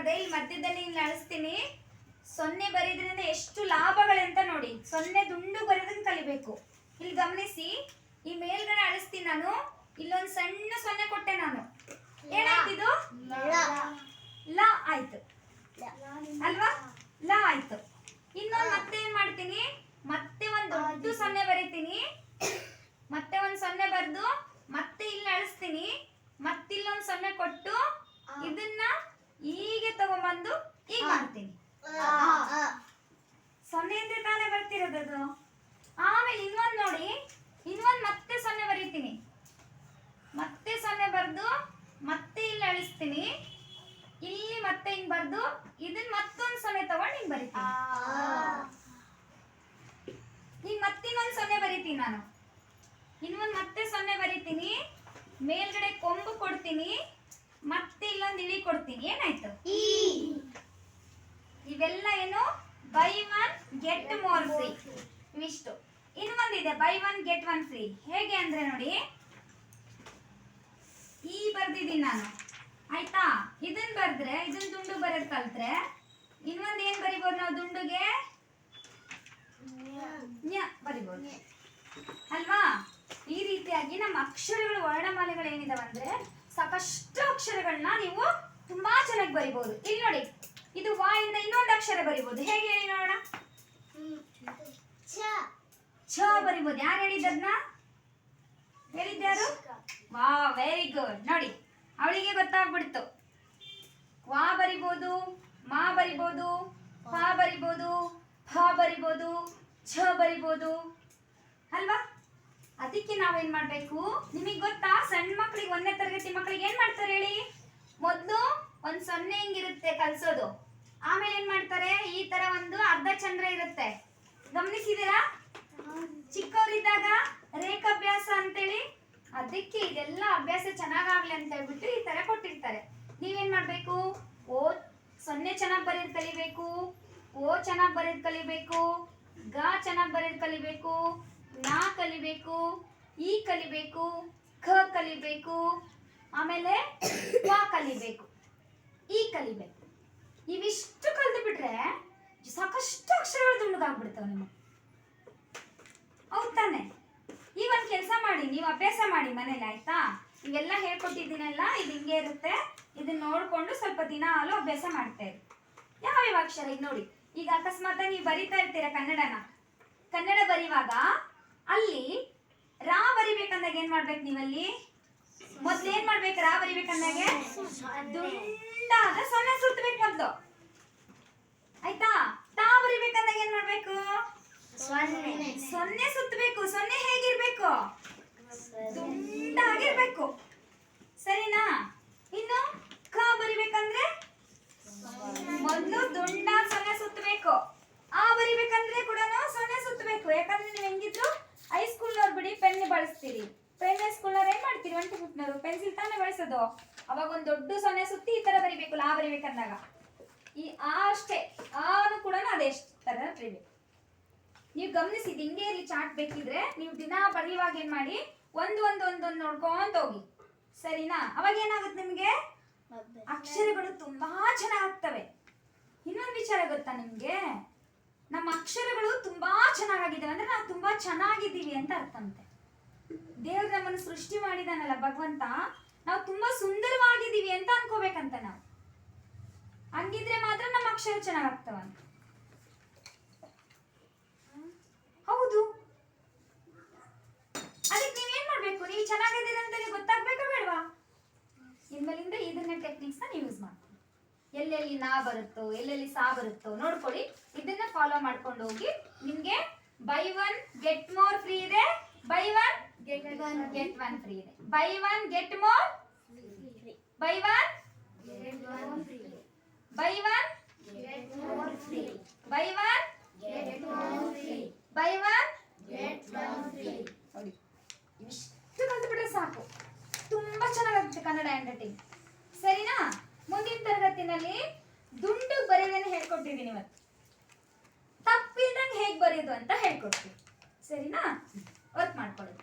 ಮಾಡಿದೆ, ಇಲ್ಲಿ ಮಧ್ಯದಲ್ಲಿ ಇಲ್ಲಿ ಅಳಿಸ್ತೀನಿ. ಸೊನ್ನೆ ಬರೆಯೋದ್ರಿಂದ ಎಷ್ಟು ಲಾಭಗಳೆಂತ ನೋಡಿ. ಸೊನ್ನೆ ದುಂಡು ಬರೆಯೋದನ್ನ ಕಲಿಬೇಕು. ಇಲ್ಲಿ ಗಮನಿಸಿ, ಈ ಮೇಲ್ಗಡೆ ಅಳಿಸ್ತೀನಿ ನಾನು, ಇಲ್ಲೊಂದು ಸಣ್ಣ ಸೊನ್ನೆ ಕೊಟ್ಟೆ ನಾನು. ಏನಾಯ್ತಿದು? ಲ ಆಯ್ತು ಅಲ್ವಾ? ಲ ಆಯ್ತು. ಇನ್ನೊಂದು ಮತ್ತೆ ಏನ್ ಮಾಡ್ತೀನಿ, ಮತ್ತೆ ಒಂದು ದೊಡ್ಡ ಸೊನ್ನೆ ಬರೀತೀನಿ. ಮತ್ತೆ ಒಂದು ಸೊನ್ನೆ ಬರೆದು ಮತ್ತೆ ಇಲ್ಲಿ ಅಳಿಸ್ತೀನಿ. ಮತ್ತಿಲ್ಲೊಂದು ಸೊನ್ನೆ ಕೊಟ್ಟು ಇದನ್ನ ಹೀಗೆ ತಗೊಂಡ್ಬಂದು ಈಗ ಮಾಡ್ತೀನಿ. ಸೊನ್ನೆ ಅಂದ್ರೆ ತಾನೇ ಬರ್ತಿರೋದು. ಆಮೇಲೆ ಇನ್ನೊಂದು ನೋಡಿ, ಇನ್ನೊಂದು ಮತ್ತೆ ಸೊನ್ನೆ ಬರೀತೀನಿ. ಮತ್ತೆ ಸೊನ್ನೆ ಬರೆದು ಮತ್ತೆ ಇಲ್ಲಿ ಅಳಿಸ್ತೀನಿ. ಇಲ್ಲಿ ಮತ್ತೆ ಹಿಂಗ್ ಬರ್ದು ಇದನ್ನ ಮತ್ತೊಂದು ಸೊನ್ನೆ ತಗೊಂಡು ಹಿಂಗ್ ಬರೀತೀನಿ. ಈಗ ಮತ್ತಿನ್ನೊಂದು ಸೊನ್ನೆ ಬರೀತೀನಿ ನಾನು. ಇನ್ನೊಂದು ಮತ್ತೆ ಸೊನ್ನೆ ಬರೀತೀನಿ. ಮೇಲ್ಗಡೆ ಕೊಂಬು ಕೊಡ್ತೀನಿ. ಮತ್ತೆ ಇಲ್ಲೊಂದು ಇಳಿ ಕೊಡ್ತೀನಿ. ಏನಾಯ್ತು? ಇವೆಲ್ಲ ಏನು? Buy one get more free. ಇವಿಷ್ಟು. ಇನ್ನೊಂದಿದೆ buy one get one free. ಹೇಗೆ ಅಂದ್ರೆ ನೋಡಿ, ಈ ಬರ್ದಿದ್ದೀನಿ ನಾನು, ಆಯ್ತಾ? ಇದನ್ನ ಬರ್ದ್ರೆ ಇದನ್ನ ದುಂಡು ಬರೋದ್ ಕಲ್ತ್ರೆ ಇನ್ನೊಂದು ಏನ್ ಬರಿಬೋದು ನಾವು? ದುಂಡುಗೆ ನ್ಯ ಬರಿಬೋದು ಅಲ್ವಾ? ಈ ರೀತಿಯಾಗಿ ನಮ್ಮ ಅಕ್ಷರಗಳು, ವರ್ಣಮಾಲೆಗಳು ಏನಿದಾವೆ ಅಂದ್ರೆ ಸಾಕಷ್ಟು ಅಕ್ಷರಗಳನ್ನ ನೀವು ತುಂಬಾ ಚೆನ್ನಾಗಿ ಬರಿಬಹುದು. ಇಲ್ಲಿ ನೋಡಿ, ಇದು ವಾ ಇಂದ ಇನ್ನೊಂದು ಅಕ್ಷರ ಬರಿಬಹುದು. ಹೇಗೆ ಹೇಳಿ ನೋಡೋಣ? ಛ ಬರಿಬಹುದು. ಯಾರು ಹೇಳಿದ್ದನ್ನ? ಹೇಳಿದ್ಯಾರು? ವಾ, ವೆರಿ ಗುಡ್. ನೋಡಿ, ಅವಳಿಗೆ ಗೊತ್ತಾಗ್ಬಿಡ್ತು. ವಾ ಬರಿಬೋದು, ಮಾ ಬರಿಬೋದು, ಪ ಬರಿಬೋದು, ಫ ಬರಿಬೋದು, ಛ ಬರಿಬೋದು ಅಲ್ವಾ? ಅದಕ್ಕೆ ನಾವೇನ್ ಮಾಡ್ಬೇಕು? ನಿಮಗೆ ಗೊತ್ತಾ, ಸಣ್ಣ ಮಕ್ಕಳಿಗೆ, 1ನೇ ತರಗತಿ ಮಕ್ಕಳಿಗೆ ಏನ್ ಮಾಡ್ತಾರೆ ಹೇಳಿ? ಮೊದಲು ಒಂದ್ ಸೊನ್ನೆ ಹಿಂಗಿರುತ್ತೆ ಕಲ್ಸೋದು. ಆಮೇಲೆ ಏನ್ ಮಾಡ್ತಾರೆ? ಈ ತರ ಒಂದು ಅರ್ಧ ಚಂದ್ರ ಇರುತ್ತೆ. ಗಮನಿಸಿದೀರಾ? ಚಿಕ್ಕವರಿದ್ದಾಗ ರೇಖಾಭ್ಯಾಸ ಅಂತೇಳಿ, ಅದಕ್ಕೆ ಇದೆಲ್ಲ ಅಭ್ಯಾಸ ಚೆನ್ನಾಗಾಗ್ಲಿ ಅಂತ ಹೇಳ್ಬಿಟ್ಟು ಈ ತರ ಕೊಟ್ಟಿರ್ತಾರೆ. ನೀವೇನ್ ಮಾಡ್ಬೇಕು? ಓ ಸೊನ್ನೆ ಚೆನ್ನಾಗಿ ಬರೆಯೋದು ಕಲಿಬೇಕು, ಓ ಚೆನ್ನಾಗಿ ಬರೆಯೋದು ಕಲಿಬೇಕು, ಗ ಚೆನ್ನಾಗಿ ಬರೆಯೋದು ಕಲಿಬೇಕು, ನಾ ಕಲಿಬೇಕು, ಈ ಕಲಿಬೇಕು, ಖ ಕಲಿಬೇಕು, ಆಮೇಲೆ ವಾ ಕಲಿಬೇಕು, ಈ ಕಲಿಬೇಕು. ಇವಿಷ್ಟು ಕಲ್ತು ಬಿಟ್ರೆ ಸಾಕಷ್ಟು ಅಕ್ಷರಗಳು ದುಂಡಗಾಗ್ಬಿಡ್ತಾವ ನಿಮಗೆ. ಹೌದ್ ತಾನೆ? ಈಗ ಒಂದು ಕೆಲಸ ಮಾಡಿ, ನೀವು ಅಭ್ಯಾಸ ಮಾಡಿ ಮನೇಲಿ, ಆಯ್ತಾ? ಇವೆಲ್ಲ ಹೇಳ್ಕೊಟ್ಟಿದ್ದೀನಲ್ಲ, ಇದು ಹಿಂಗೆ ಇರುತ್ತೆ. ಇದನ್ನ ನೋಡ್ಕೊಂಡು ಸ್ವಲ್ಪ ದಿನಾಲು ಅಭ್ಯಾಸ ಮಾಡ್ತಾ ಇರಿ. ಯಾವ ಅಕ್ಷರ ಈಗ ನೋಡಿ, ಈಗ ಅಕಸ್ಮಾತ್ ನೀವು ಬರಿತಾ ಇರ್ತೀರ ಕನ್ನಡ ಬರೆಯುವಾಗ ಅಲ್ಲಿ ರಾ ಬರಿಬೇಕಂದಾಗ ಏನ್ ಮಾಡ್ಬೇಕು? ನೀವಲ್ಲಿ ಮೊದ್ಲು ಏನ್ ಮಾಡ್ಬೇಕು? ರಾ ಬರಿಬೇಕಂದಾಗೆ ದುಂಡಾದ ಸೊನ್ನೆ ಸುತ್ತಬೇಕು ಮೊದ್ಲು, ಆಯ್ತಾ? ತಾ ಬರಿಬೇಕಂದಾಗ ಏನ್ ಮಾಡ್ಬೇಕು? ಸೊನ್ನೆ ಸುತ್ತಬೇಕು. ಸೊನ್ನೆ ಹೇಗಿರ್ಬೇಕು? ದುಂಡಾಗಿರ್ಬೇಕು, ಸರಿನಾ? ಇನ್ನು ಕ ಬರಿಬೇಕಂದ್ರೆ ಮೊದಲು ದುಂಡ ಸೊನ್ನೆ ಸುತ್ತಬೇಕು. ಆ ಬರಿಬೇಕಂದ್ರೆ ಕೂಡ ಸೊನ್ನೆ ಸುತ್ತಬೇಕು. ಯಾಕಂದ್ರೆ ನೀವು ಹೆಂಗಿದ್ರು ಹೈಸ್ಕೂಲ್ನವ್ರು ಬಿಡಿ ಪೆನ್ ಬಳಸ್ತೀರಿ. ಪ್ರೈಮರಿ ಸ್ಕೂಲ್ನವ್ರು ಏನ್ ಮಾಡ್ತೀರಿ? 1 to 5 ಪೆನ್ಸಿಲ್ ತಾನೇ ಬಳಸೋದು. ಅವಾಗ ಒಂದು ದೊಡ್ಡ ಸೊನ್ನೆ ಸುತ್ತಿ ಈ ತರ ಬರಿಬೇಕು. ಲಾ ಬರಿಬೇಕಂದಾಗ ಈ ಆ ಅಷ್ಟೇ, ಆನು ಕೂಡ ಅದೇ ತರ ಬರಿಬೇಕು. ನೀವು ಗಮನಿಸಿದ್ ಹಿಂಗೆ ಇಲ್ಲಿ ಚಾಟ್ ಬೇಕಿದ್ರೆ ನೀವು ದಿನ ಬರೆಯುವಾಗ ಏನ್ ಮಾಡಿ, ಒಂದೊಂದು ನೋಡ್ಕೊಂತ ಹೋಗಿ, ಸರಿನಾ? ಅವಾಗ ಏನಾಗುತ್ತೆ ನಿಮ್ಗೆ? ಅಕ್ಷರಗಳು ತುಂಬಾ ಚೆನ್ನಾಗ್ತವೆ. ಇನ್ನೊಂದು ವಿಚಾರ ಗೊತ್ತಾ ನಿಮ್ಗೆ? ನಮ್ಮ ಅಕ್ಷರಗಳು ತುಂಬಾ ಚೆನ್ನಾಗಿದ್ದಾವೆ ಅಂದ್ರೆ ನಾವು ತುಂಬಾ ಚೆನ್ನಾಗಿದ್ದೀವಿ ಅಂತ ಅರ್ಥ ಅಂತೆ. ದೇವ್ರು ನಮ್ಮನ್ನು ಸೃಷ್ಟಿ ಮಾಡಿದಾನಲ್ಲ ಭಗವಂತ, ನಾವು ತುಂಬಾ ಸುಂದರವಾಗಿದ್ದೀವಿ ಅಂತ ಅನ್ಕೋಬೇಕಂತ ನಾವು. ಹಂಗಿದ್ರೆ ಮಾತ್ರ ನಮ್ಮ ಅಕ್ಷರ ಚೆನ್ನಾಗಾಗ್ತವಂತ. ಹೌದು. ಅದಕ್ಕೆ ನೀವೇನ್ ಮಾಡ್ಬೇಕು? ನೀವು ಚೆನ್ನಾಗಿದ್ದೀರ ಅಂತ ಗೊತ್ತಾಗ್ಬೇಕಾ ಬೇಡವಾ? ಇನ್ಮೇಲಿಂದ ಇದನ್ನ ಟೆಕ್ನಿಕ್ಸ್ ನ ಯೂಸ್ ಮಾಡ್ತೀವಿ. ಎಲ್ಲೆಲ್ಲಿ ನಾ ಬರುತ್ತೋ, ಎಲ್ಲೆಲ್ಲಿ ಸಾ ಬರುತ್ತೋ ನೋಡ್ಕೊಳ್ಳಿ. ಇದನ್ನ ಫಾಲೋ ಮಾಡ್ಕೊಂಡು ಹೋಗಿ. ನಿಮ್ಗೆ buy one get more free ಇದೆ, buy one get one free ಇದೆ. Buy one get more, buy one buy one buy one buy one ನೋಡಿ, ಇಷ್ಟು ಕಲ್ತ್ಬಿಟ್ರೆ ಸಾಕು. ತುಂಬಾ ಚೆನ್ನಾಗುತ್ತೆ ಕನ್ನಡ ಹ್ಯಾಂಡ್ ರೈಟಿಂಗ್, ಸರಿನಾ? ಮುಂದಿನ ತರಗತಿನಲ್ಲಿ ದುಂಡು ಬರೆಯೋದನ್ನ ಹೇಳ್ಕೊಟ್ಟಿದ್ದೀನಿ. ಇವತ್ತು ತಪ್ಪಿಲ್ದಂಗೆ ಹೇಗೆ ಬರೆಯೋದು ಅಂತ ಹೇಳ್ಕೊಡ್ತೀವಿ, ಸರಿನಾ? ವರ್ಕ್ ಮಾಡ್ಕೊಳ್ಳಿ.